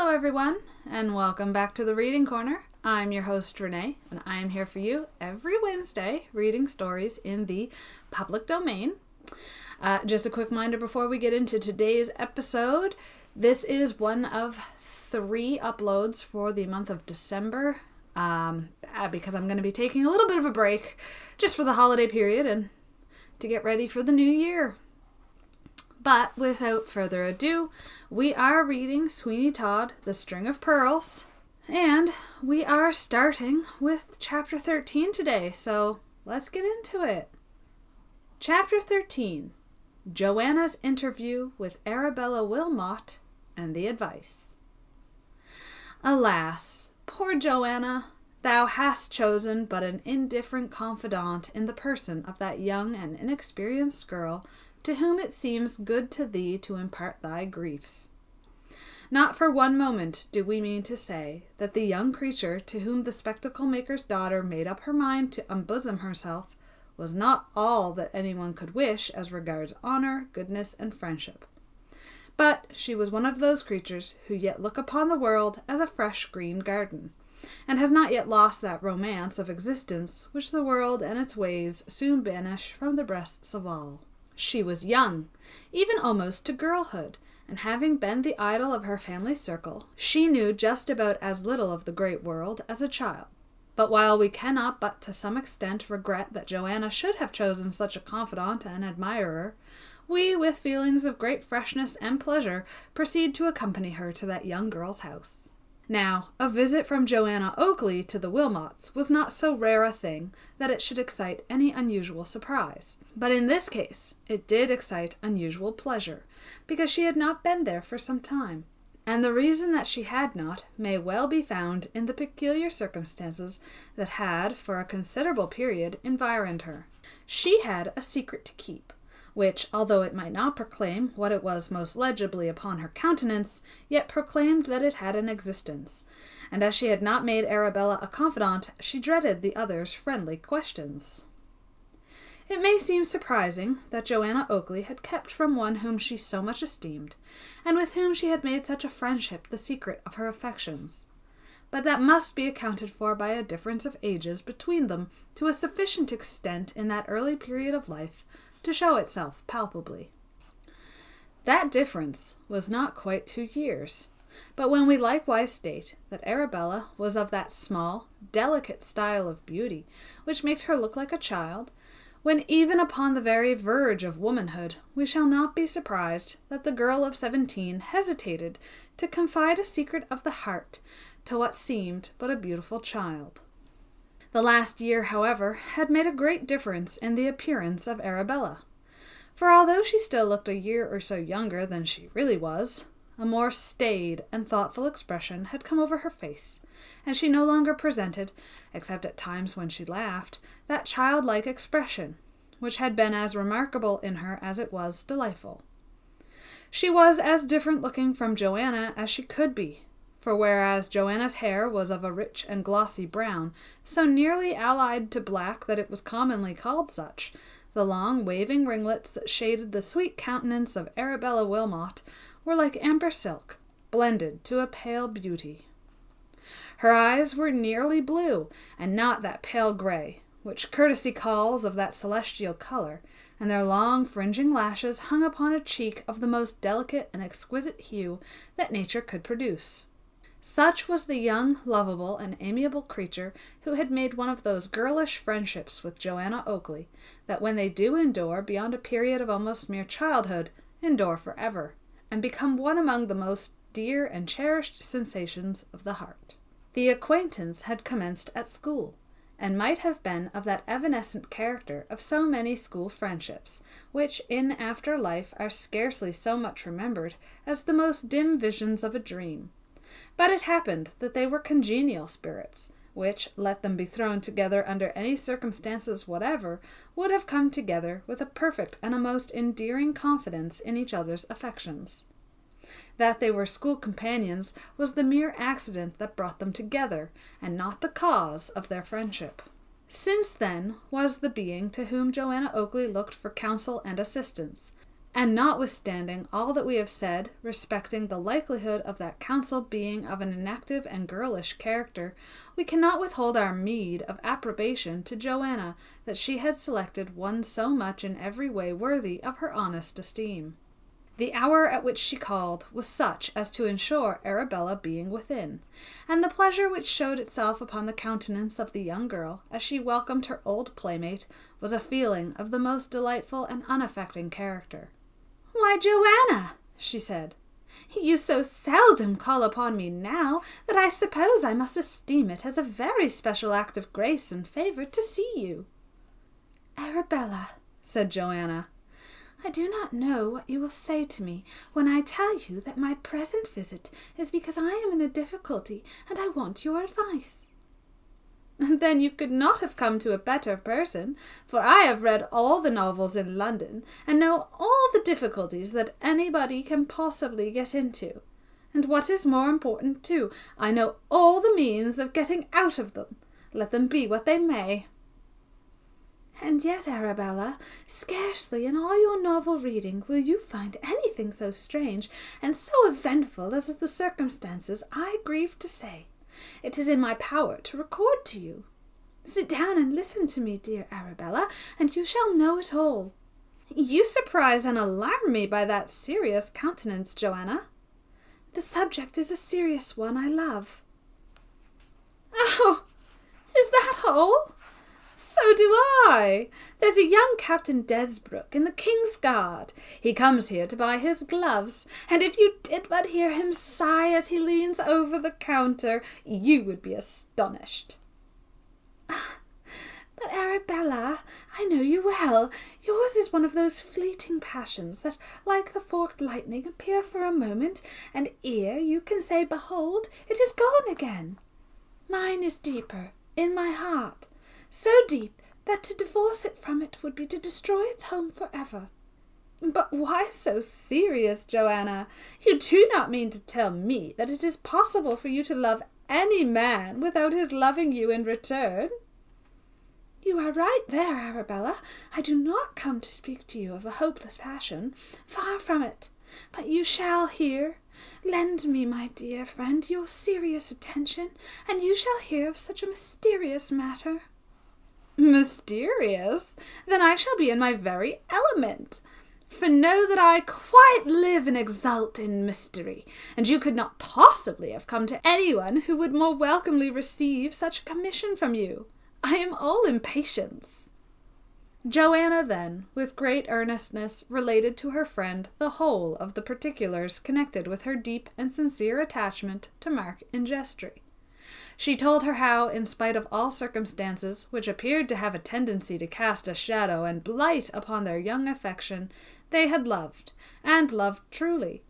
Hello everyone, and welcome back to the Reading Corner. I'm your host Renee, and I am here for you every Wednesday reading stories in the public domain. Just a quick reminder before we get into today's episode, this is one of 3 uploads for the month of December, because I'm going to be taking a little bit of a break just for the holiday period and to get ready for the new year. But without further ado, we are reading Sweeny Todd, The String of Pearls, and we are starting with Chapter 13 today, so let's get into it. Chapter 13, Johanna's Interview with Arabella Wilmot and the Advice. Alas, poor Johanna, thou hast chosen but an indifferent confidant in the person of that young and inexperienced girl to whom it seems good to thee to impart thy griefs. Not for one moment do we mean to say that the young creature to whom the spectacle-maker's daughter made up her mind to unbosom herself was not all that anyone could wish as regards honor, goodness, and friendship. But she was one of those creatures who yet look upon the world as a fresh green garden, and has not yet lost that romance of existence which the world and its ways soon banish from the breasts of all. She was young, even almost to girlhood, and having been the idol of her family circle, she knew just about as little of the great world as a child. But while we cannot but to some extent regret that Johanna should have chosen such a confidant and admirer, we, with feelings of great freshness and pleasure, proceed to accompany her to that young girl's house. Now, a visit from Johanna Oakley to the Wilmots was not so rare a thing that it should excite any unusual surprise. But in this case, it did excite unusual pleasure, because she had not been there for some time. And the reason that she had not may well be found in the peculiar circumstances that had, for a considerable period, environed her. She had a secret to keep, which, although it might not proclaim what it was most legibly upon her countenance, yet proclaimed that it had an existence, and as she had not made Arabella a confidant, she dreaded the other's friendly questions. It may seem surprising that Johanna Oakley had kept from one whom she so much esteemed, and with whom she had made such a friendship the secret of her affections. But that must be accounted for by a difference of ages between them to a sufficient extent in that early period of life to show itself palpably. That difference was not quite 2 years, but when we likewise state that Arabella was of that small, delicate style of beauty which makes her look like a child, when even upon the very verge of womanhood we shall not be surprised that the girl of 17 hesitated to confide a secret of the heart to what seemed but a beautiful child. The last year, however, had made a great difference in the appearance of Arabella, for although she still looked a year or so younger than she really was, a more staid and thoughtful expression had come over her face, and she no longer presented, except at times when she laughed, that childlike expression, which had been as remarkable in her as it was delightful. She was as different looking from Johanna as she could be, for whereas Johanna's hair was of a rich and glossy brown, so nearly allied to black that it was commonly called such, the long waving ringlets that shaded the sweet countenance of Arabella Wilmot were like amber silk, blended to a pale beauty. Her eyes were nearly blue, and not that pale grey, which courtesy calls of that celestial colour, and their long fringing lashes hung upon a cheek of the most delicate and exquisite hue that nature could produce. Such was the young, lovable, and amiable creature who had made one of those girlish friendships with Johanna Oakley that when they do endure beyond a period of almost mere childhood, endure forever, and become one among the most dear and cherished sensations of the heart. The acquaintance had commenced at school, and might have been of that evanescent character of so many school friendships, which in after life are scarcely so much remembered as the most dim visions of a dream. But it happened that they were congenial spirits, which, let them be thrown together under any circumstances whatever, would have come together with a perfect and a most endearing confidence in each other's affections. That they were school companions was the mere accident that brought them together, and not the cause of their friendship. Since then was the being to whom Johanna Oakley looked for counsel and assistance, And notwithstanding all that we have said respecting the likelihood of that counsel being of an inactive and girlish character, we cannot withhold our meed of approbation to Johanna that she had selected one so much in every way worthy of her honest esteem. The hour at which she called was such as to ensure Arabella being within, and the pleasure which showed itself upon the countenance of the young girl as she welcomed her old playmate was a feeling of the most delightful and unaffecting character. "Why, Johanna," she said, "you so seldom call upon me now that I suppose I must esteem it as a very special act of grace and favour to see you." "Arabella," said Johanna, "I do not know what you will say to me when I tell you that my present visit is because I am in a difficulty and I want your advice." "Then you could not have come to a better person, for I have read all the novels in London and know all the difficulties that anybody can possibly get into. And what is more important too, I know all the means of getting out of them, let them be what they may." "And yet, Arabella, scarcely in all your novel reading will you find anything so strange and so eventful as the circumstances I grieve to say it is in my power to record to you. Sit down and listen to me, dear Arabella, and you shall know it all." "You surprise and alarm me by that serious countenance, Johanna." "The subject is a serious one I love." "Oh, is that all? So do I. There's a young Captain Desbrook in the King's Guard. He comes here to buy his gloves, and if you did but hear him sigh as he leans over the counter, you would be astonished." "But Arabella, I know you well. Yours is one of those fleeting passions that, like the forked lightning, appear for a moment, and ere you can say, 'Behold,' it is gone again. Mine is deeper, in my heart, so deep that to divorce it from it would be to destroy its home forever." "But why so serious, Johanna? You do not mean to tell me that it is possible for you to love any man without his loving you in return?" "You are right there, Arabella. I do not come to speak to you of a hopeless passion. Far from it. But you shall hear. Lend me, my dear friend, your serious attention, and you shall hear of such a mysterious matter." "Mysterious? Then I shall be in my very element. For know that I quite live and exult in mystery, and you could not possibly have come to anyone who would more welcomely receive such a commission from you. I am all impatience." Johanna then, with great earnestness, related to her friend the whole of the particulars connected with her deep and sincere attachment to Mark in Jestry. She told her how, in spite of all circumstances which appeared to have a tendency to cast a shadow and blight upon their young affection, they had loved, and loved truly.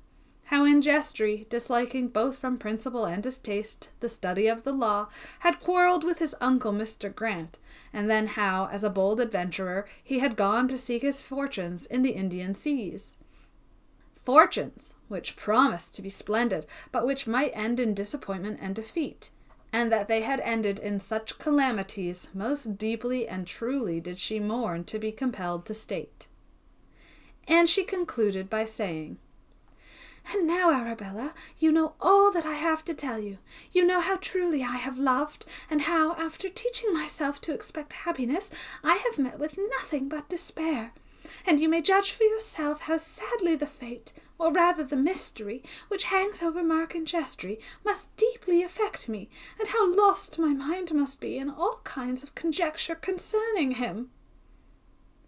How in Jestry, disliking both from principle and distaste the study of the law, had quarrelled with his uncle Mr. Grant, and then how, as a bold adventurer, he had gone to seek his fortunes in the Indian seas. Fortunes which promised to be splendid, but which might end in disappointment and defeat, and that they had ended in such calamities most deeply and truly did she mourn to be compelled to state. And she concluded by saying, "And now, Arabella, you know all that I have to tell you. You know how truly I have loved, and how, after teaching myself to expect happiness, I have met with nothing but despair. And you may judge for yourself how sadly the fate, or rather the mystery, which hangs over Mark and Jestry must deeply affect me, and how lost my mind must be in all kinds of conjecture concerning him."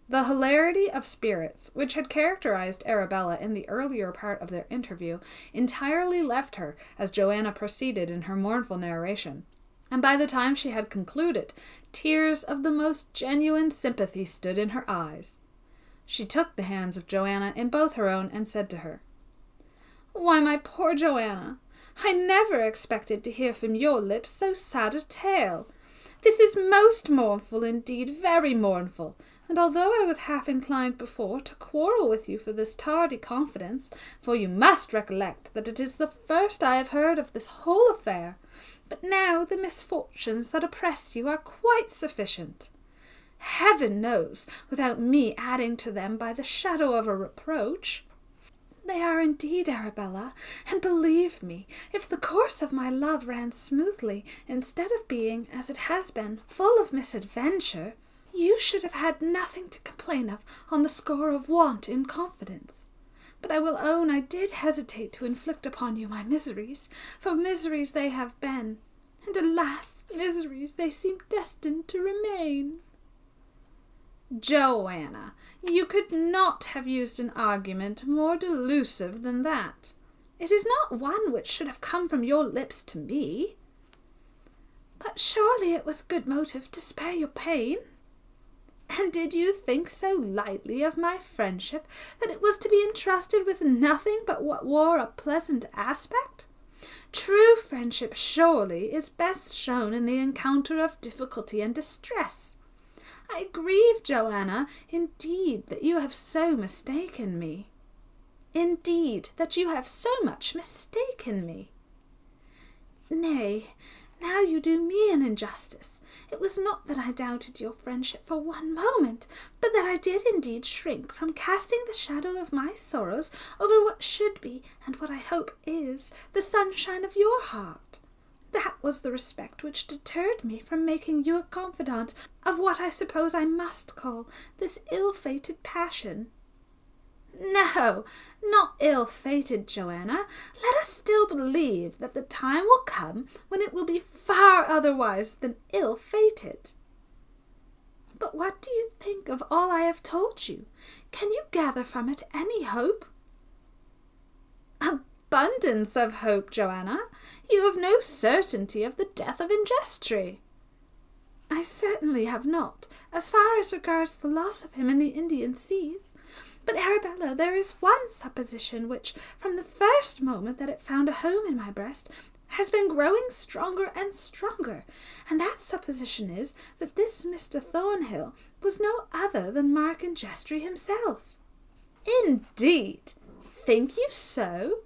The hilarity of spirits which had characterized Arabella in the earlier part of their interview entirely left her as Johanna proceeded in her mournful narration, and by the time she had concluded, tears of the most genuine sympathy stood in her eyes. She took the hands of Johanna in both her own and said to her, "Why, my poor Johanna, I never expected to hear from your lips so sad a tale. This is most mournful indeed, very mournful, and although I was half inclined before to quarrel with you for this tardy confidence, for you must recollect that it is the first I have heard of this whole affair, but now the misfortunes that oppress you are quite sufficient. Heaven knows, without me adding to them by the shadow of a reproach. They are indeed, Arabella, and believe me, if the course of my love ran smoothly, instead of being, as it has been, full of misadventure, you should have had nothing to complain of on the score of want in confidence. But I will own I did hesitate to inflict upon you my miseries, for miseries they have been, and alas, miseries they seem destined to remain. Johanna, you could not have used an argument more delusive than that. It is not one which should have come from your lips to me. But surely it was good motive to spare your pain. And did you think so lightly of my friendship that it was to be entrusted with nothing but what wore a pleasant aspect? True friendship surely is best shown in the encounter of difficulty and distress. I grieve, Johanna, indeed, that you have so mistaken me. Indeed, that you have so much mistaken me. Nay, now you do me an injustice. It was not that I doubted your friendship for one moment, but that I did indeed shrink from casting the shadow of my sorrows over what should be, and what I hope is, the sunshine of your heart. That was the respect which deterred me from making you a confidant of what I suppose I must call this ill-fated passion. No, not ill-fated, Johanna. Let us still believe that the time will come when it will be far otherwise than ill-fated. But what do you think of all I have told you? Can you gather from it any hope? Abundance of hope, Johanna. You have no certainty of the death of Ingestri. I certainly have not, as far as regards the loss of him in the Indian seas. But, Arabella, there is one supposition which, from the first moment that it found a home in my breast, has been growing stronger and stronger, and that supposition is that this Mr. Thornhill was no other than Mark Ingestri himself. Indeed? Think you so?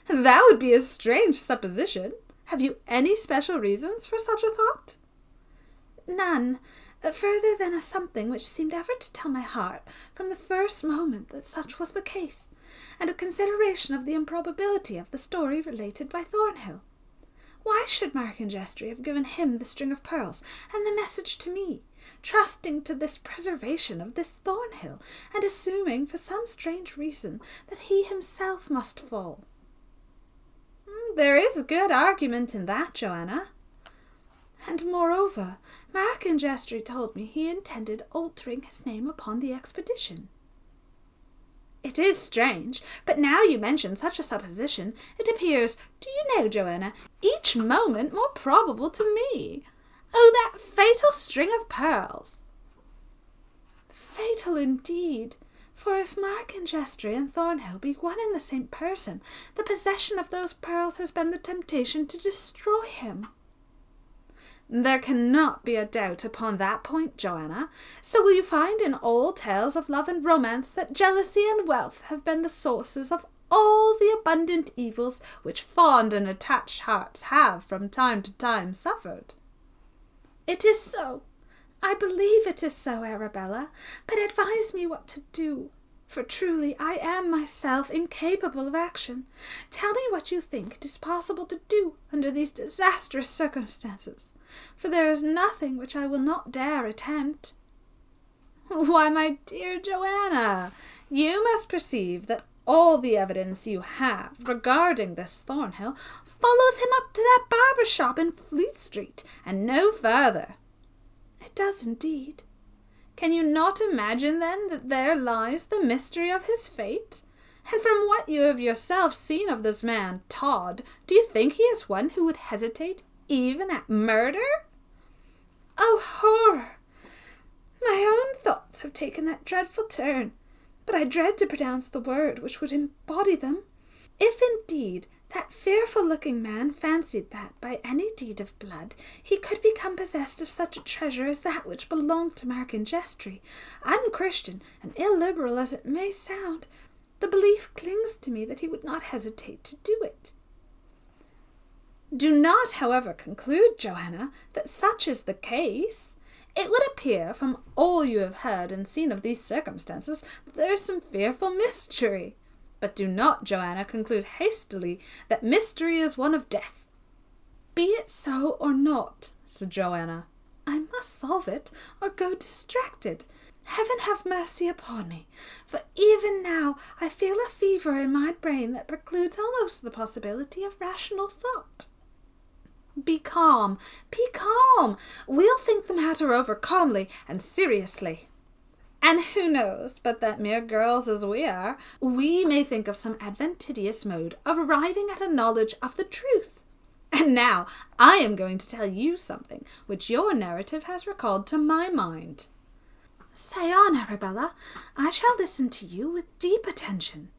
That would be a strange supposition. Have you any special reasons for such a thought? None, further than a something which seemed ever to tell my heart from the first moment that such was the case, and a consideration of the improbability of the story related by Thornhill. Why should Mark Ingestri have given him the string of pearls and the message to me, trusting to this preservation of this Thornhill, and assuming for some strange reason that he himself must fall? There is good argument in that, Johanna. And moreover, Mark Ingestri told me he intended altering his name upon the expedition. It is strange, but now you mention such a supposition, it appears, do you know, Johanna, each moment more probable to me. Oh, that fatal string of pearls! Fatal indeed, for if Mark Ingestri and Thornhill be one and the same person, the possession of those pearls has been the temptation to destroy him. There cannot be a doubt upon that point, Johanna. So will you find in all tales of love and romance that jealousy and wealth have been the sources of all the abundant evils which fond and attached hearts have from time to time suffered? It is so. I believe it is so, Arabella, but advise me what to do, for truly I am myself incapable of action. Tell me what you think it is possible to do under these disastrous circumstances, for there is nothing which I will not dare attempt. Why, my dear Johanna, you must perceive that all the evidence you have regarding this Thornhill follows him up to that barber shop in Fleet Street, and no further. It does indeed. Can you not imagine, then, that there lies the mystery of his fate? And from what you have yourself seen of this man, Todd, do you think he is one who would hesitate even at murder? Oh, horror! My own thoughts have taken that dreadful turn, but I dread to pronounce the word which would embody them. If indeed that fearful-looking man fancied that, by any deed of blood, he could become possessed of such a treasure as that which belonged to Mark Ingestri, unchristian and illiberal as it may sound, the belief clings to me that he would not hesitate to do it. Do not, however, conclude, Johanna, that such is the case. It would appear, from all you have heard and seen of these circumstances, that there is some fearful mystery. But do not, Johanna, conclude hastily that mystery is one of death." "Be it so or not," said Johanna, "I must solve it, or go distracted. Heaven have mercy upon me, for even now I feel a fever in my brain that precludes almost the possibility of rational thought." "Be calm, be calm. We'll think the matter over calmly and seriously. And who knows but that, mere girls as we are, we may think of some advantageous mode of arriving at a knowledge of the truth. And now I am going to tell you something which your narrative has recalled to my mind." "Say on, Arabella. I shall listen to you with deep attention."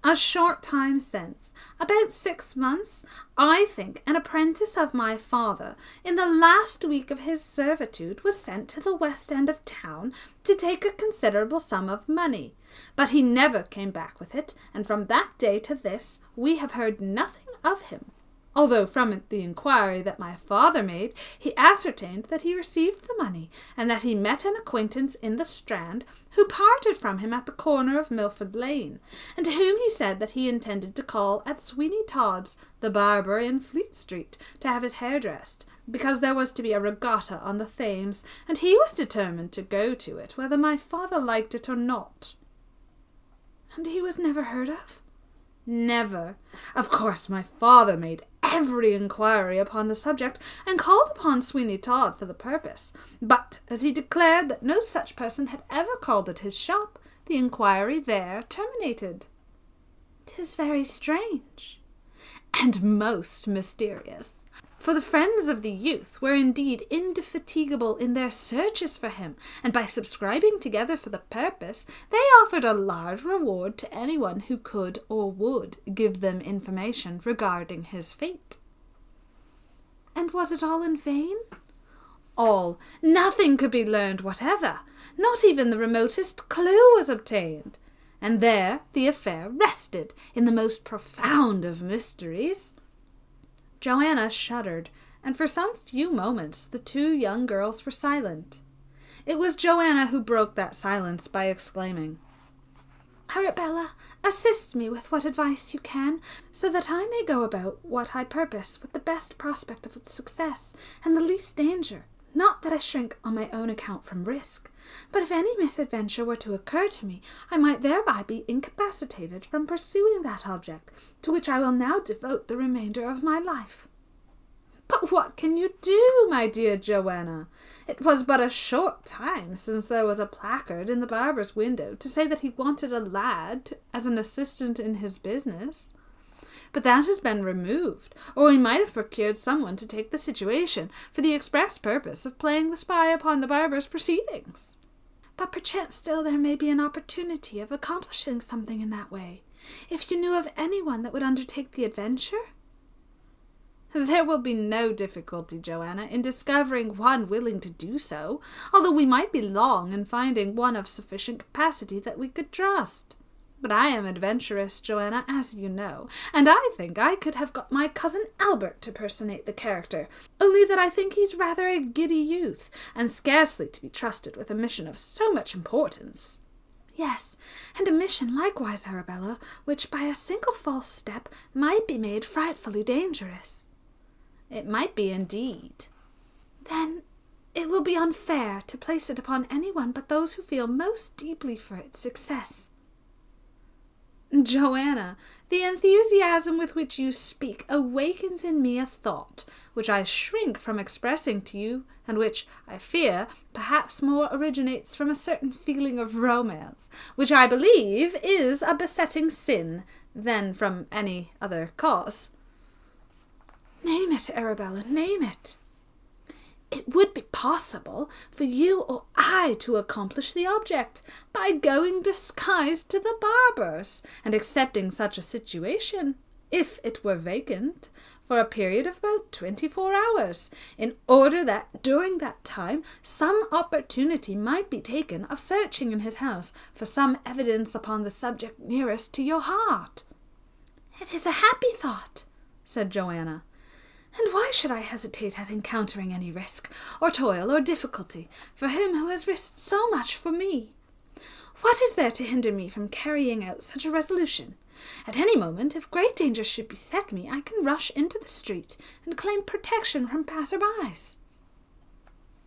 "A short time since, about 6 months, I think an apprentice of my father, in the last week of his servitude, was sent to the west end of town to take a considerable sum of money. But he never came back with it, and from that day to this we have heard nothing of him, although from the inquiry that my father made, he ascertained that he received the money, and that he met an acquaintance in the Strand, who parted from him at the corner of Milford Lane, and to whom he said that he intended to call at Sweeny Todd's, the barber in Fleet Street, to have his hair dressed, because there was to be a regatta on the Thames, and he was determined to go to it, whether my father liked it or not." "And he was never heard of?" "Never. Of course my father made every inquiry upon the subject, and called upon Sweeny Todd for the purpose, but as he declared that no such person had ever called at his shop, the inquiry there terminated." "'Tis very strange." "And most mysterious. For the friends of the youth were indeed indefatigable in their searches for him, and by subscribing together for the purpose, they offered a large reward to anyone who could or would give them information regarding his fate." "And was it all in vain?" "All. Nothing could be learned whatever. Not even the remotest clue was obtained. And there the affair rested in the most profound of mysteries." Johanna shuddered, and for some few moments the two young girls were silent. It was Johanna who broke that silence by exclaiming, "Arabella, assist me with what advice you can, so that I may go about what I purpose with the best prospect of success and the least danger. Not that I shrink on my own account from risk, but if any misadventure were to occur to me, I might thereby be incapacitated from pursuing that object, to which I will now devote the remainder of my life." "But what can you do, my dear Johanna? It was but a short time since there was a placard in the barber's window to say that he wanted a lad as an assistant in his business. But that has been removed, or we might have procured someone to take the situation, for the express purpose of playing the spy upon the barber's proceedings." "But perchance still there may be an opportunity of accomplishing something in that way, if you knew of anyone that would undertake the adventure?" "There will be no difficulty, Johanna, in discovering one willing to do so, although we might be long in finding one of sufficient capacity that we could trust. But I am adventurous, Johanna, as you know, and I think I could have got my cousin Albert to personate the character, only that I think he's rather a giddy youth, and scarcely to be trusted with a mission of so much importance." "Yes, and a mission likewise, Arabella, which by a single false step might be made frightfully dangerous." "It might be indeed." "Then it will be unfair to place it upon anyone but those who feel most deeply for its success." "Johanna, the enthusiasm with which you speak awakens in me a thought, which I shrink from expressing to you, and which, I fear, perhaps more originates from a certain feeling of romance, which I believe is a besetting sin, than from any other cause." "Name it, Arabella, name it." "It would be possible for you or I to accomplish the object by going disguised to the barber's, and accepting such a situation, if it were vacant, for a period of about 24 hours, in order that during that time some opportunity might be taken of searching in his house for some evidence upon the subject nearest to your heart." "It is a happy thought," said Johanna. And why should I hesitate at encountering any risk, or toil, or difficulty, for him who has risked so much for me? What is there to hinder me from carrying out such a resolution? At any moment, if great danger should beset me, I can rush into the street and claim protection from passer-bys.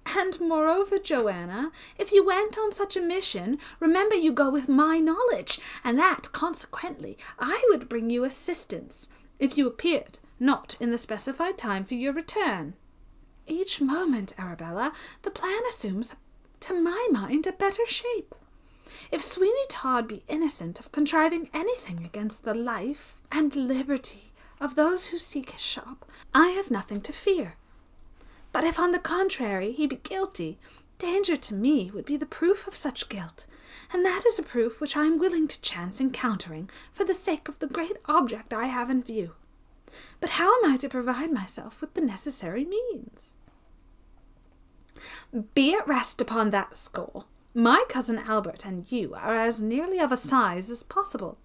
And moreover, Johanna, if you went on such a mission, remember you go with my knowledge, and that, consequently, I would bring you assistance, if you appeared not in the specified time for your return. Each moment, Arabella, the plan assumes, to my mind, a better shape. If Sweeny Todd be innocent of contriving anything against the life and liberty of those who seek his shop, I have nothing to fear. But if, on the contrary, he be guilty, danger to me would be the proof of such guilt, and that is a proof which I am willing to chance encountering for the sake of the great object I have in view. But how am I to provide myself with the necessary means? Be at rest upon that score. My cousin Albert and you are as nearly of a size as possible.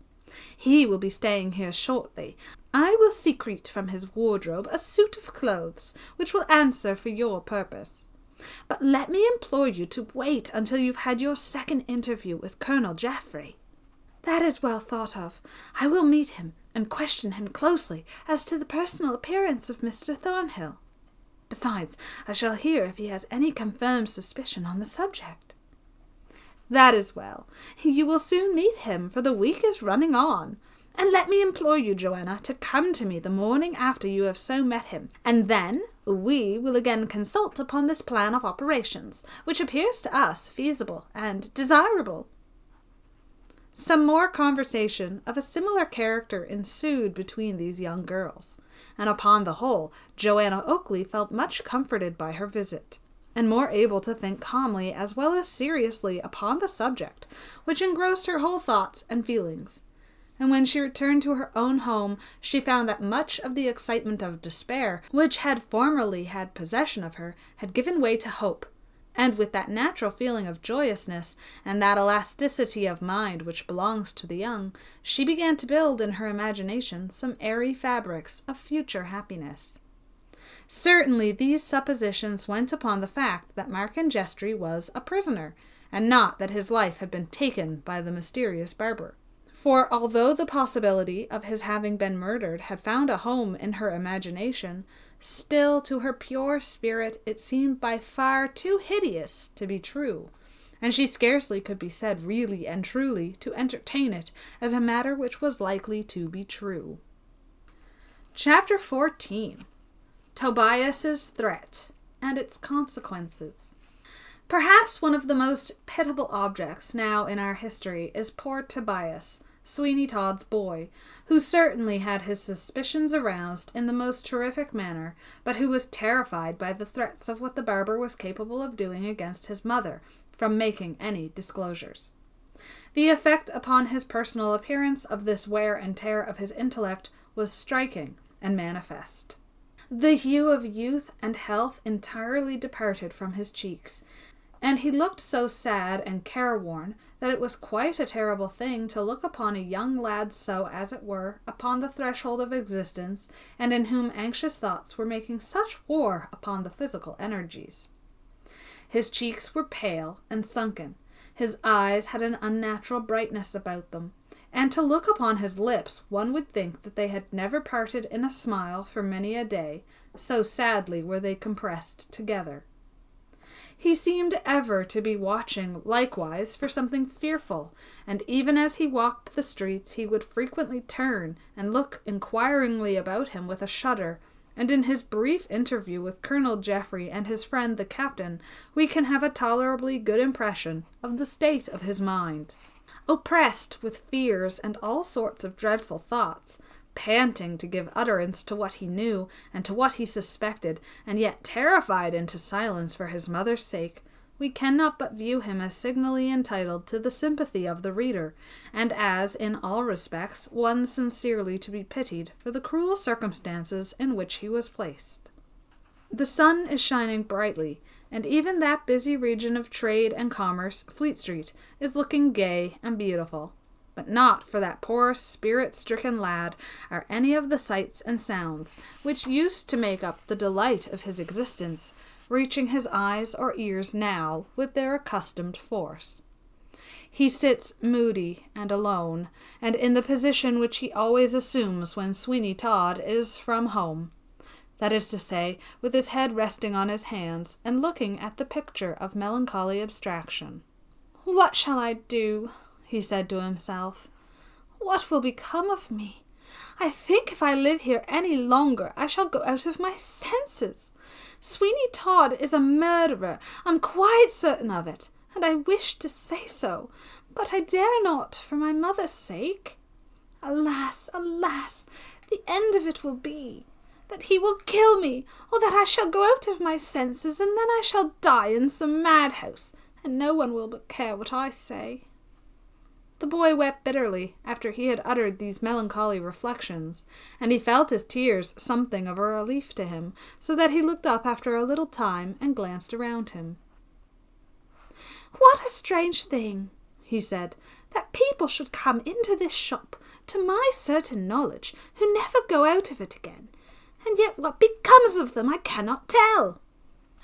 He will be staying here shortly. I will secrete from his wardrobe a suit of clothes which will answer for your purpose. But let me implore you to wait until you've had your second interview with Colonel Geoffrey. That is well thought of. I will meet him and question him closely as to the personal appearance of Mr. Thornhill. Besides, I shall hear if he has any confirmed suspicion on the subject. That is well. You will soon meet him, for the week is running on. And let me implore you, Johanna, to come to me the morning after you have so met him, and then we will again consult upon this plan of operations, which appears to us feasible and desirable. Some more conversation of a similar character ensued between these young girls, and upon the whole, Johanna Oakley felt much comforted by her visit, and more able to think calmly as well as seriously upon the subject, which engrossed her whole thoughts and feelings. And when she returned to her own home, she found that much of the excitement of despair, which had formerly had possession of her, had given way to hope, and with that natural feeling of joyousness, and that elasticity of mind which belongs to the young, she began to build in her imagination some airy fabrics of future happiness. Certainly these suppositions went upon the fact that Markin Jestry was a prisoner, and not that his life had been taken by the mysterious barber. For although the possibility of his having been murdered had found a home in her imagination, still to her pure spirit it seemed by far too hideous to be true, and she scarcely could be said really and truly to entertain it as a matter which was likely to be true. Chapter 14. Tobias's Threat and its Consequences. Perhaps one of the most pitiable objects now in our history is poor Tobias, Sweeny Todd's boy, who certainly had his suspicions aroused in the most terrific manner, but who was terrified by the threats of what the barber was capable of doing against his mother, from making any disclosures. The effect upon his personal appearance of this wear and tear of his intellect was striking and manifest. The hue of youth and health entirely departed from his cheeks, and he looked so sad and careworn that it was quite a terrible thing to look upon a young lad so, as it were, upon the threshold of existence, and in whom anxious thoughts were making such war upon the physical energies. His cheeks were pale and sunken, his eyes had an unnatural brightness about them, and to look upon his lips one would think that they had never parted in a smile for many a day, so sadly were they compressed together. He seemed ever to be watching, likewise, for something fearful, and even as he walked the streets he would frequently turn and look inquiringly about him with a shudder, and in his brief interview with Colonel Geoffrey and his friend the captain, we can have a tolerably good impression of the state of his mind. Oppressed with fears and all sorts of dreadful thoughts, panting to give utterance to what he knew and to what he suspected, and yet terrified into silence for his mother's sake, we cannot but view him as signally entitled to the sympathy of the reader, and as, in all respects, one sincerely to be pitied for the cruel circumstances in which he was placed. The sun is shining brightly, and even that busy region of trade and commerce, Fleet Street, is looking gay and beautiful. but not for that poor spirit-stricken lad are any of the sights and sounds which used to make up the delight of his existence reaching his eyes or ears now with their accustomed force. He sits moody and alone, and in the position which he always assumes when Sweeny Todd is from home. That is to say, with his head resting on his hands and looking at the picture of melancholy abstraction. "What shall I do?" he said to himself. "What will become of me? I think if I live here any longer I shall go out of my senses. Sweeny Todd is a murderer. I'm quite certain of it, and I wish to say so, but I dare not for my mother's sake. Alas, alas, the end of it will be that he will kill me, or that I shall go out of my senses, and then I shall die in some madhouse, and no one will but care what I say." The boy wept bitterly after he had uttered these melancholy reflections, and he felt his tears something of a relief to him, so that he looked up after a little time and glanced around him. "What a strange thing," he said, "that people should come into this shop, to my certain knowledge, who never go out of it again, and yet what becomes of them I cannot tell."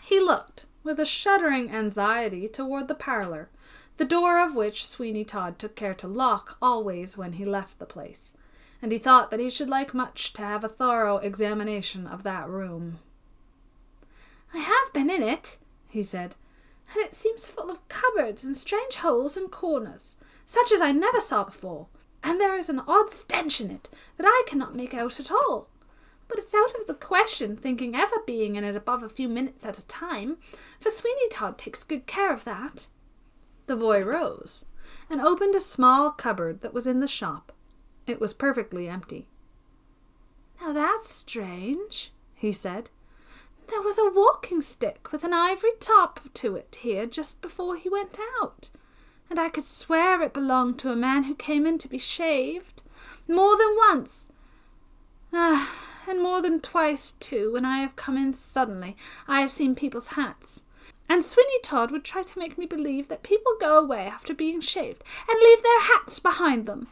He looked with a shuddering anxiety toward the parlour, the door of which Sweeny Todd took care to lock always when he left the place, and he thought that he should like much to have a thorough examination of that room. "I have been in it," he said, "and it seems full of cupboards and strange holes and corners, such as I never saw before, and there is an odd stench in it that I cannot make out at all. But it's out of the question thinking ever being in it above a few minutes at a time, for Sweeny Todd takes good care of that." The boy rose and opened a small cupboard that was in the shop. It was perfectly empty. "Now that's strange," he said. "There was a walking stick with an ivory top to it here just before he went out, and I could swear it belonged to a man who came in to be shaved. More than once. And more than twice, too, when I have come in suddenly, I have seen people's hats. And Sweeny Todd would try to make me believe that people go away after being shaved and leave their hats behind them."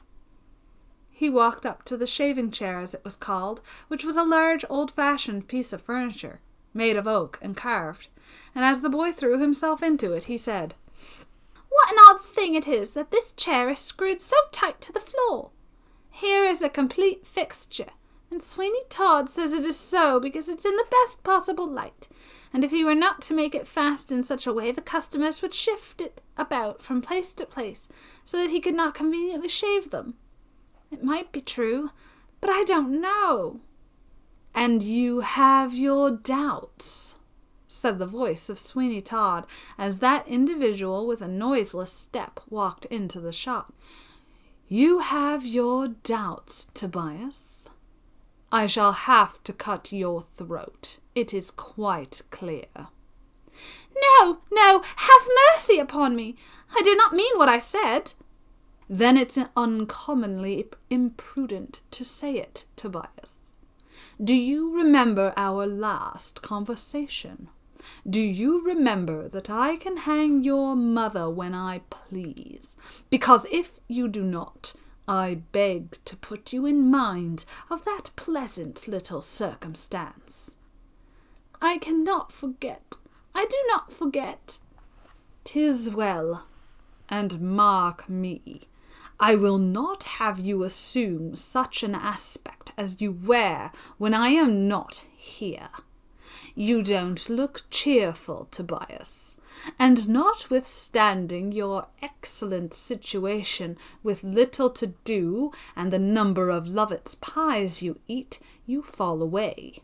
He walked up to the shaving chair, as it was called, which was a large old-fashioned piece of furniture, made of oak and carved, and as the boy threw himself into it, he said, "What an odd thing it is that this chair is screwed so tight to the floor. Here is a complete fixture, and Sweeny Todd says it is so because it's in the best possible light, and if he were not to make it fast in such a way, the customers would shift it about from place to place, so that he could not conveniently shave them. It might be true, but I don't know." "And you have your doubts," said the voice of Sweeny Todd, as that individual with a noiseless step walked into the shop. "You have your doubts, Tobias. I shall have to cut your throat. It is quite clear." "No, no, have mercy upon me. I did not mean what I said." "Then it's uncommonly imprudent to say it, Tobias. Do you remember our last conversation? Do you remember that I can hang your mother when I please? Because if you do not, I beg to put you in mind of that pleasant little circumstance." "I cannot forget. I do not forget." "'Tis well, and mark me, I will not have you assume such an aspect as you wear when I am not here. You don't look cheerful, Tobias, and notwithstanding your excellent situation with little to do and the number of Lovett's pies you eat, you fall away."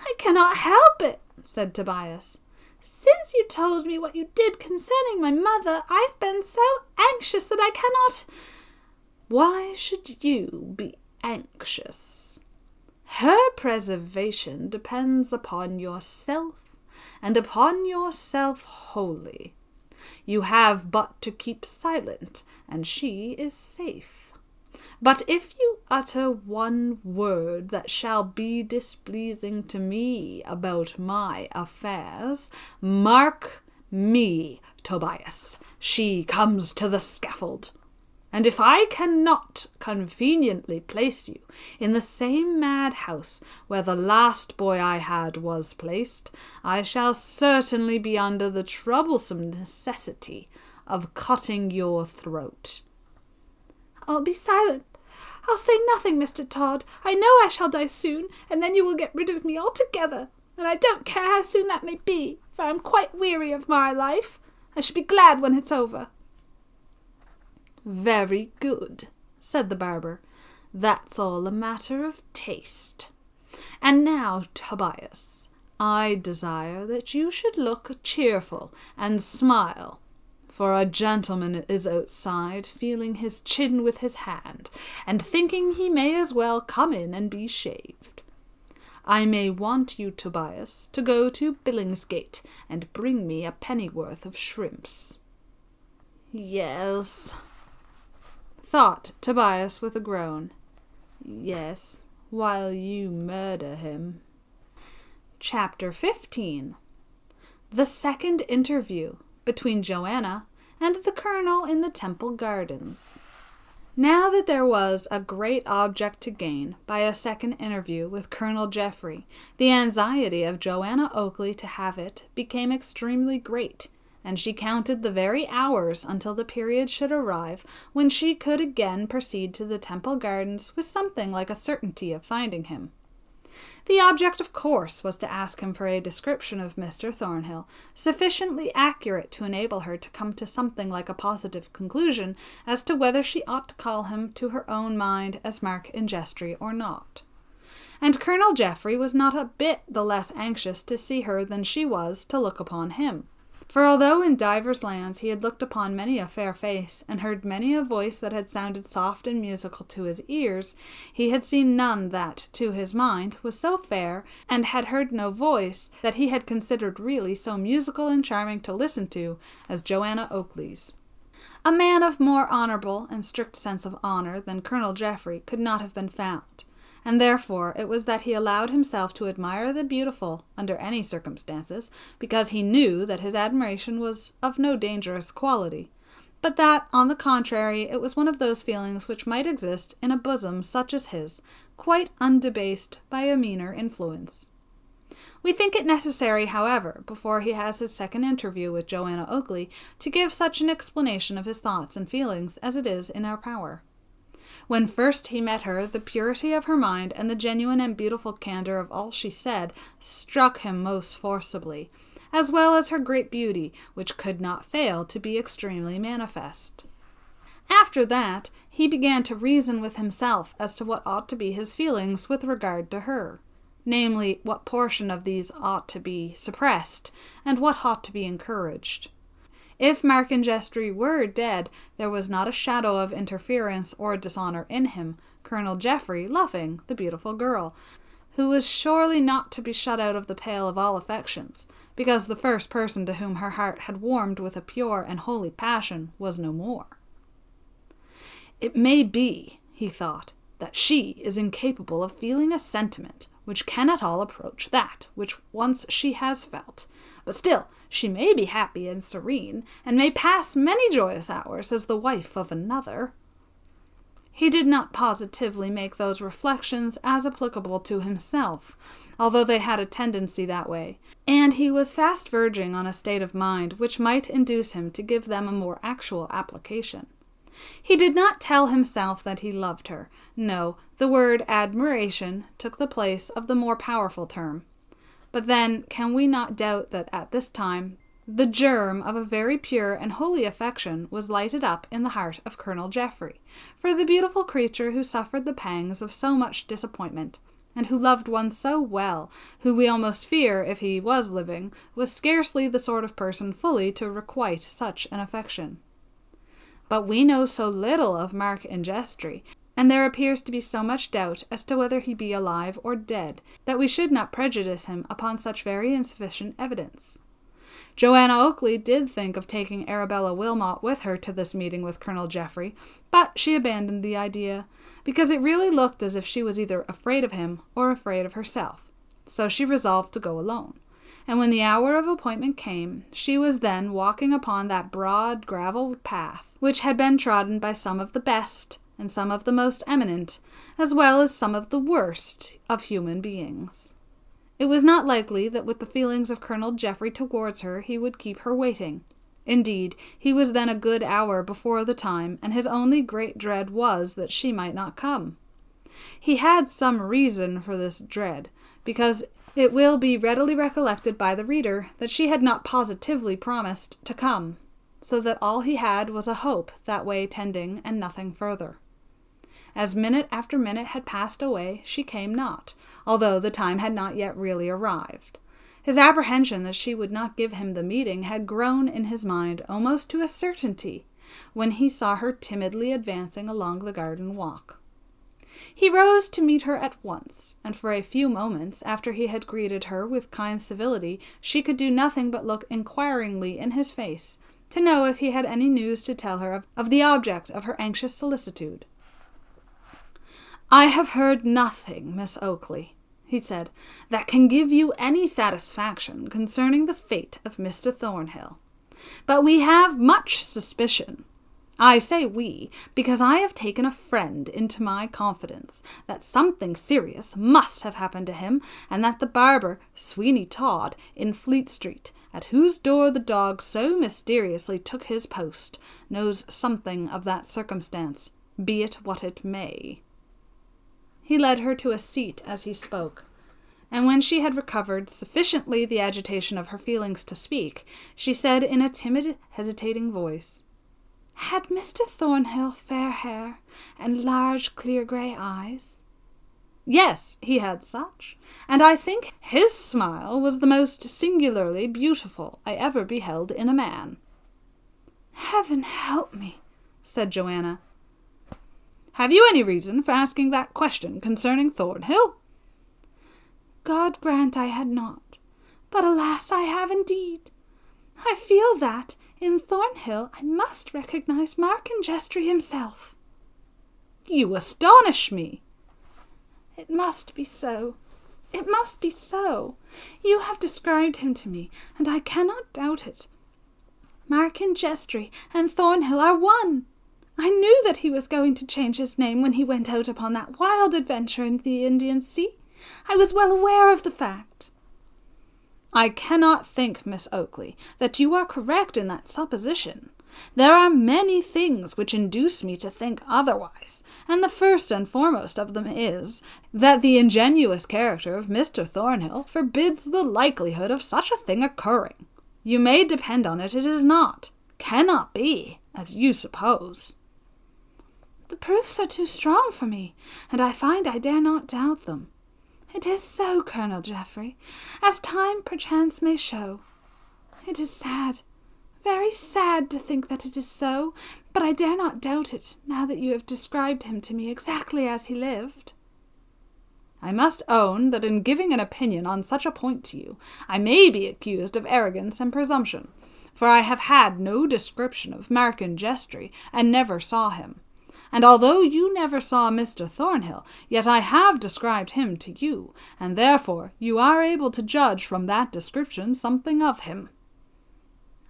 "I cannot help it," said Tobias. "Since you told me what you did concerning my mother, I've been so anxious that I cannot—" "Why should you be anxious? Her preservation depends upon yourself, and upon yourself wholly. You have but to keep silent, and she is safe. But if you utter one word that shall be displeasing to me about my affairs, mark me, Tobias, she comes to the scaffold. and if I cannot conveniently place you in the same madhouse where the last boy I had was placed, I shall certainly be under the troublesome necessity of cutting your throat." "I'll be silent. I'll say nothing, Mr. Todd. I know I shall die soon, and then you will get rid of me altogether, and I don't care how soon that may be, for I am quite weary of my life. I shall be glad when it's over." "Very good," said the barber. "That's all a matter of taste. And now, Tobias, I desire that you should look cheerful and smile, for a gentleman is outside feeling his chin with his hand, and thinking he may as well come in and be shaved. I may want you, Tobias, to go to Billingsgate and bring me a pennyworth of shrimps." "Yes," thought Tobias with a groan. "Yes, while you murder him." Chapter 15. The second interview between Johanna and the Colonel in the Temple Gardens. Now that there was a great object to gain by a second interview with Colonel Geoffrey, the anxiety of Johanna Oakley to have it became extremely great, and she counted the very hours until the period should arrive when she could again proceed to the Temple Gardens with something like a certainty of finding him. The object, of course, was to ask him for a description of Mr. Thornhill, sufficiently accurate to enable her to come to something like a positive conclusion as to whether she ought to call him to her own mind as Mark in Jestry or not. And Colonel Geoffrey was not a bit the less anxious to see her than she was to look upon him. For although in divers lands he had looked upon many a fair face, and heard many a voice that had sounded soft and musical to his ears, he had seen none that, to his mind, was so fair, and had heard no voice that he had considered really so musical and charming to listen to as Johanna Oakley's. A man of more honourable and strict sense of honour than Colonel Geoffrey could not have been found, and therefore it was that he allowed himself to admire the beautiful under any circumstances, because he knew that his admiration was of no dangerous quality, but that, on the contrary, it was one of those feelings which might exist in a bosom such as his, quite undebased by a meaner influence. We think it necessary, however, before he has his second interview with Johanna Oakley, to give such an explanation of his thoughts and feelings as it is in our power. When first he met her, the purity of her mind and the genuine and beautiful candor of all she said struck him most forcibly, as well as her great beauty, which could not fail to be extremely manifest. After that, he began to reason with himself as to what ought to be his feelings with regard to her, namely, what portion of these ought to be suppressed, and what ought to be encouraged. If Mark in Jestry were dead, there was not a shadow of interference or dishonour in him, Colonel Geoffrey loving the beautiful girl, who was surely not to be shut out of the pale of all affections, because the first person to whom her heart had warmed with a pure and holy passion was no more. It may be, he thought, that she is incapable of feeling a sentiment which can at all approach that which once she has felt, but still she may be happy and serene, and may pass many joyous hours as the wife of another. He did not positively make those reflections as applicable to himself, although they had a tendency that way, and he was fast verging on a state of mind which might induce him to give them a more actual application. He did not tell himself that he loved her. No, the word admiration took the place of the more powerful term. But then, can we not doubt that at this time the germ of a very pure and holy affection was lighted up in the heart of Colonel Geoffrey, for the beautiful creature who suffered the pangs of so much disappointment, and who loved one so well, who we almost fear, if he was living, was scarcely the sort of person fully to requite such an affection. But we know so little of Mark in Jestry, and there appears to be so much doubt as to whether he be alive or dead, that we should not prejudice him upon such very insufficient evidence. Johanna Oakley did think of taking Arabella Wilmot with her to this meeting with Colonel Geoffrey, but she abandoned the idea, because it really looked as if she was either afraid of him or afraid of herself, so she resolved to go alone. and when the hour of appointment came, she was then walking upon that broad gravel path, which had been trodden by some of the best and some of the most eminent, as well as some of the worst of human beings. It was not likely that with the feelings of Colonel Geoffrey towards her he would keep her waiting. Indeed, he was then a good hour before the time, and his only great dread was that she might not come. He had some reason for this dread, because it will be readily recollected by the reader that she had not positively promised to come, so that all he had was a hope that way tending, and nothing further. As minute after minute had passed away, she came not, although the time had not yet really arrived. His apprehension that she would not give him the meeting had grown in his mind almost to a certainty when he saw her timidly advancing along the garden walk. He rose to meet her at once, and for a few moments, after he had greeted her with kind civility, she could do nothing but look inquiringly in his face, to know if he had any news to tell her of the object of her anxious solicitude. "I have heard nothing, Miss Oakley," he said, "that can give you any satisfaction concerning the fate of Mr. Thornhill. But we have much suspicion. I say we, because I have taken a friend into my confidence, that something serious must have happened to him, and that the barber, Sweeny Todd, in Fleet Street, at whose door the dog so mysteriously took his post, knows something of that circumstance, be it what it may." He led her to a seat as he spoke, and when she had recovered sufficiently the agitation of her feelings to speak, she said in a timid, hesitating voice, "Had Mr. Thornhill fair hair and large, clear grey eyes?" "Yes, he had such, and I think his smile was the most singularly beautiful I ever beheld in a man." "Heaven help me," said Johanna. "Have you any reason for asking that question concerning Thornhill?" "God grant I had not, but alas, I have indeed. I feel that, in Thornhill, I must recognize Malcolm Rymer himself." "You astonish me." "It must be so. It must be so. You have described him to me, and I cannot doubt it. Malcolm Rymer and Thornhill are one. I knew that he was going to change his name when he went out upon that wild adventure in the Indian Sea. I was well aware of the fact." "I cannot think, Miss Oakley, that you are correct in that supposition. There are many things which induce me to think otherwise, and the first and foremost of them is, that the ingenuous character of Mr. Thornhill forbids the likelihood of such a thing occurring. You may depend on it is not, cannot be, as you suppose." "The proofs are too strong for me, and I find I dare not doubt them. It is so, Colonel Geoffrey, as time perchance may show. It is sad, very sad to think that it is so, but I dare not doubt it, now that you have described him to me exactly as he lived." "I must own that in giving an opinion on such a point to you, I may be accused of arrogance and presumption, for I have had no description of Malcolm Rymer, and never saw him. And although you never saw Mr. Thornhill, yet I have described him to you, and therefore you are able to judge from that description something of him."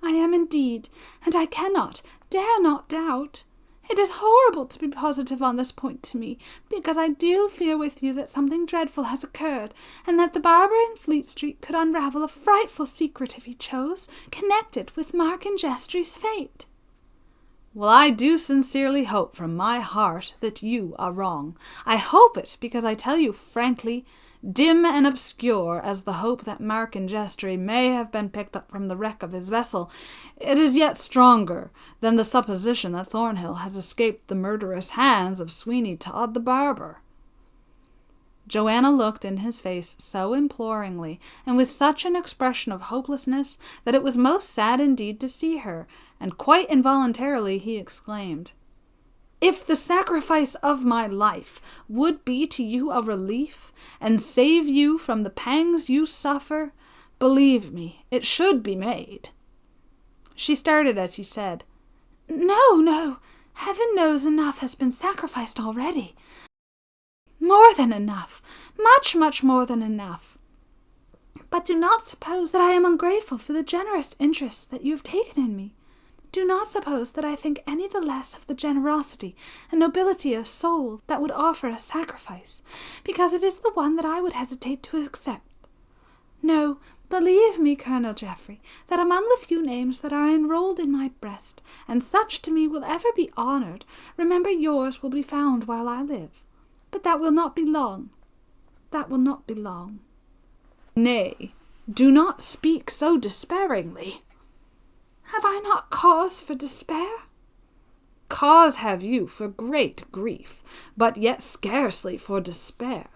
"I am indeed, and I cannot, dare not doubt. It is horrible to be positive on this point to me, because I do fear with you that something dreadful has occurred, and that the barber in Fleet Street could unravel a frightful secret if he chose, connected with Malcolm Rymer's fate." "Well, I do sincerely hope from my heart that you are wrong. I hope it because I tell you frankly, dim and obscure as the hope that Malcolm Rymer may have been picked up from the wreck of his vessel, it is yet stronger than the supposition that Thornhill has escaped the murderous hands of Sweeny Todd the barber." Johanna looked in his face so imploringly, and with such an expression of hopelessness, that it was most sad indeed to see her, and quite involuntarily he exclaimed, "If the sacrifice of my life would be to you a relief, and save you from the pangs you suffer, believe me, it should be made." She started as he said, "No, no, heaven knows enough has been sacrificed already. More than enough, much, much more than enough. But do not suppose that I am ungrateful for the generous interest that you have taken in me. Do not suppose that I think any the less of the generosity and nobility of soul that would offer a sacrifice, because it is the one that I would hesitate to accept. No, believe me, Colonel Geoffrey, that among the few names that are enrolled in my breast, and such to me will ever be honoured, remember yours will be found while I live. But that will not be long. That will not be long. Nay, do not speak so despairingly. Have I not cause for despair? Cause have you for great grief, but yet scarcely for despair.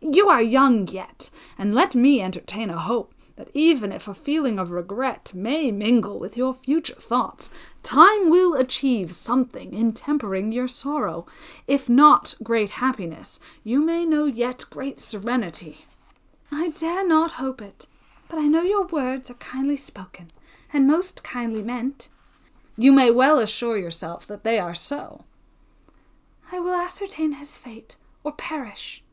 You are young yet, and let me entertain a hope that even if a feeling of regret may mingle with your future thoughts, time will achieve something in tempering your sorrow. If not great happiness, you may know yet great serenity. I dare not hope it, but I know your words are kindly spoken, and most kindly meant. You may well assure yourself that they are so. I will ascertain his fate, or perish.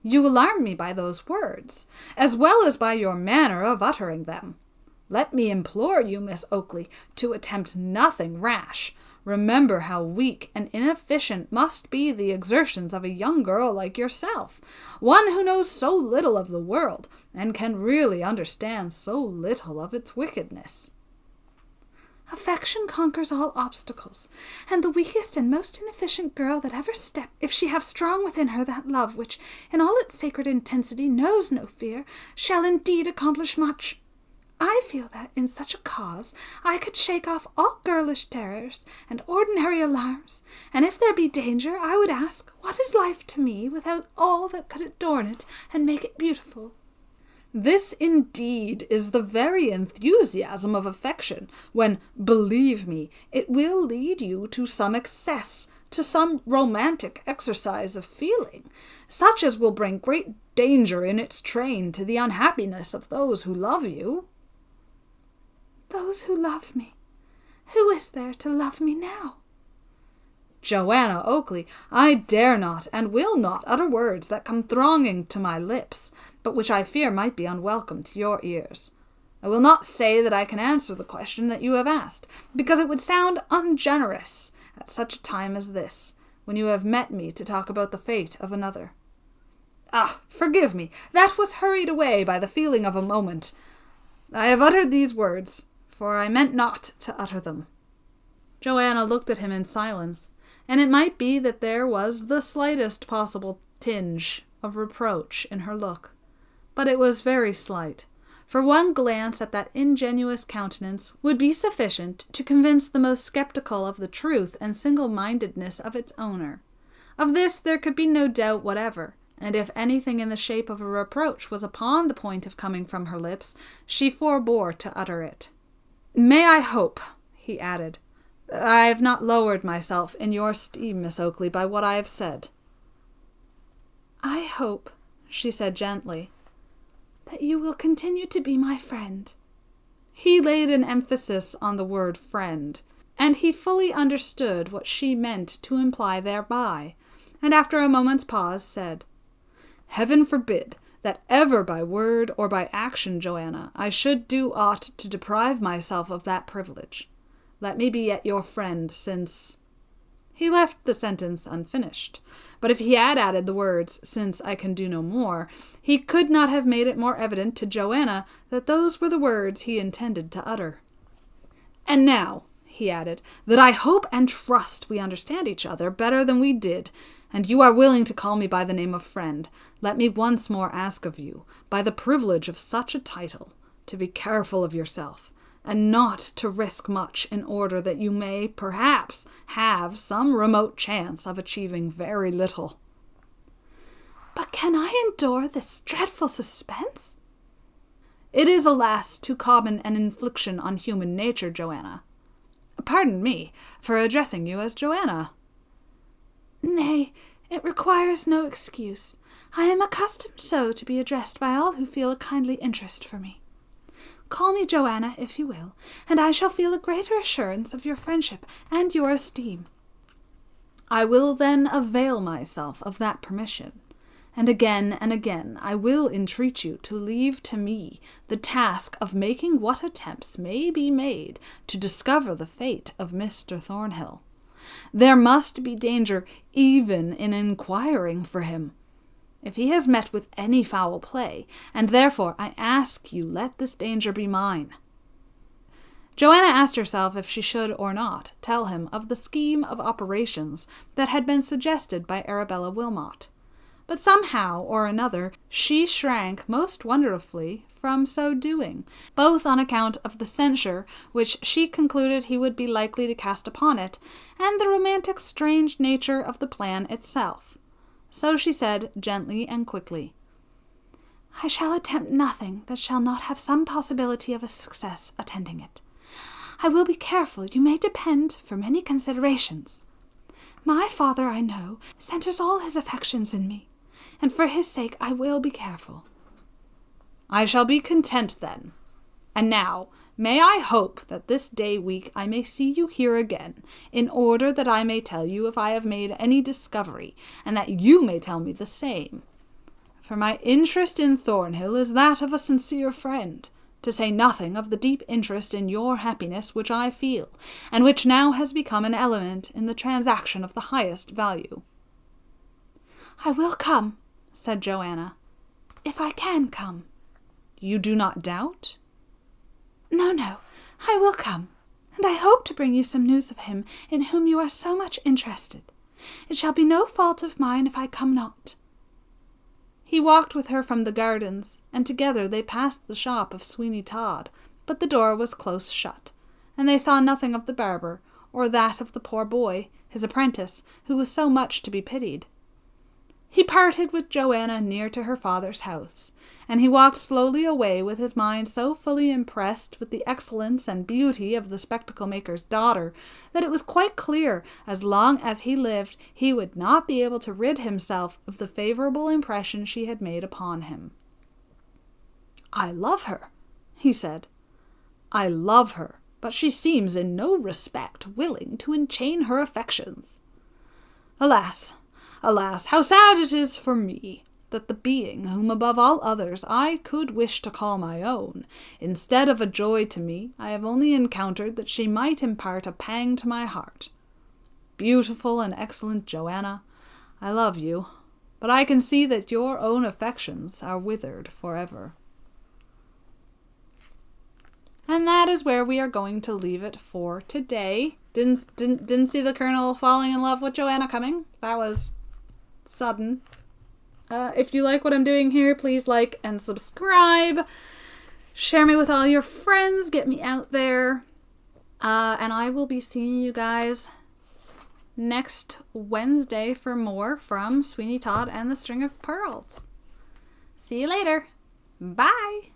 You alarm me by those words, as well as by your manner of uttering them. Let me implore you, Miss Oakley, to attempt nothing rash. Remember how weak and inefficient must be the exertions of a young girl like yourself, one who knows so little of the world, and can really understand so little of its wickedness. Affection conquers all obstacles, and the weakest and most inefficient girl that ever stepped, if she have strong within her that love which, in all its sacred intensity, knows no fear, shall indeed accomplish much. I feel that, in such a cause, I could shake off all girlish terrors and ordinary alarms, and if there be danger, I would ask, what is life to me without all that could adorn it and make it beautiful? This indeed is the very enthusiasm of affection, when, believe me, it will lead you to some excess, to some romantic exercise of feeling, such as will bring great danger in its train to the unhappiness of those who love you. Those who love me. Who is there to love me now? Johanna Oakley, I dare not and will not utter words that come thronging to my lips, but which I fear might be unwelcome to your ears. I will not say that I can answer the question that you have asked, because it would sound ungenerous at such a time as this, when you have met me to talk about the fate of another. Ah, forgive me, that was hurried away by the feeling of a moment. I have uttered these words, for I meant not to utter them. Johanna looked at him in silence, and it might be that there was the slightest possible tinge of reproach in her look. But it was very slight, for one glance at that ingenuous countenance would be sufficient to convince the most sceptical of the truth and single-mindedness of its owner. Of this there could be no doubt whatever, and if anything in the shape of a reproach was upon the point of coming from her lips, she forbore to utter it. "May I hope," he added, "that I have not lowered myself in your esteem, Miss Oakley, by what I have said?" "I hope," she said gently, "that you will continue to be my friend." He laid an emphasis on the word friend, and he fully understood what she meant to imply thereby, and after a moment's pause said, "Heaven forbid that ever by word or by action, Johanna, I should do aught to deprive myself of that privilege. Let me be yet your friend, since—" He left the sentence unfinished, but if he had added the words, "since I can do no more," he could not have made it more evident to Johanna that those were the words he intended to utter. "And now," he added, "that I hope and trust we understand each other better than we did, and you are willing to call me by the name of friend, let me once more ask of you, by the privilege of such a title, to be careful of yourself, and not to risk much in order that you may, perhaps, have some remote chance of achieving very little." "But can I endure this dreadful suspense?" "It is, alas, too common an infliction on human nature, Johanna. Pardon me for addressing you as Johanna." "Nay, it requires no excuse. I am accustomed so to be addressed by all who feel a kindly interest for me. Call me Johanna, if you will, and I shall feel a greater assurance of your friendship and your esteem." "I will then avail myself of that permission, and again I will entreat you to leave to me the task of making what attempts may be made to discover the fate of Mr. Thornhill. There must be danger even in inquiring for him, if he has met with any foul play, and therefore I ask you let this danger be mine." Johanna asked herself if she should or not tell him of the scheme of operations that had been suggested by Arabella Wilmot. But somehow or another she shrank most wonderfully from so doing, both on account of the censure which she concluded he would be likely to cast upon it, and the romantic strange nature of the plan itself. So she said gently and quickly, "I shall attempt nothing that shall not have some possibility of a success attending it. I will be careful, you may depend, for many considerations. My father, I know, centers all his affections in me, and for his sake I will be careful." "I shall be content then. And now, may I hope that this day week I may see you here again, in order that I may tell you if I have made any discovery, and that you may tell me the same. For my interest in Thornhill is that of a sincere friend, to say nothing of the deep interest in your happiness which I feel, and which now has become an element in the transaction of the highest value." "I will come," said Johanna, "if I can come." "You do not doubt?" No, I will come, and I hope to bring you some news of him in whom you are so much interested. It shall be no fault of mine if I come not." He walked with her from the gardens, and together they passed the shop of Sweeny Todd, but the door was close shut, and they saw nothing of the barber, or that of the poor boy, his apprentice, who was so much to be pitied. He parted with Johanna near to her father's house, and he walked slowly away with his mind so fully impressed with the excellence and beauty of the spectacle-maker's daughter that it was quite clear, as long as he lived, he would not be able to rid himself of the favorable impression she had made upon him. "I love her," he said. "I love her, but she seems in no respect willing to enchain her affections. Alas, alas, how sad it is for me that the being whom above all others I could wish to call my own, instead of a joy to me, I have only encountered that she might impart a pang to my heart. Beautiful and excellent Johanna, I love you, but I can see that your own affections are withered forever." And that is where we are going to leave it for today. Didn't see the Colonel falling in love with Johanna coming. That was sudden. If you like what I'm doing here, please like and subscribe. Share me with all your friends. Get me out there. And I will be seeing you guys next Wednesday for more from Sweeny Todd and the String of Pearls. See you later. Bye.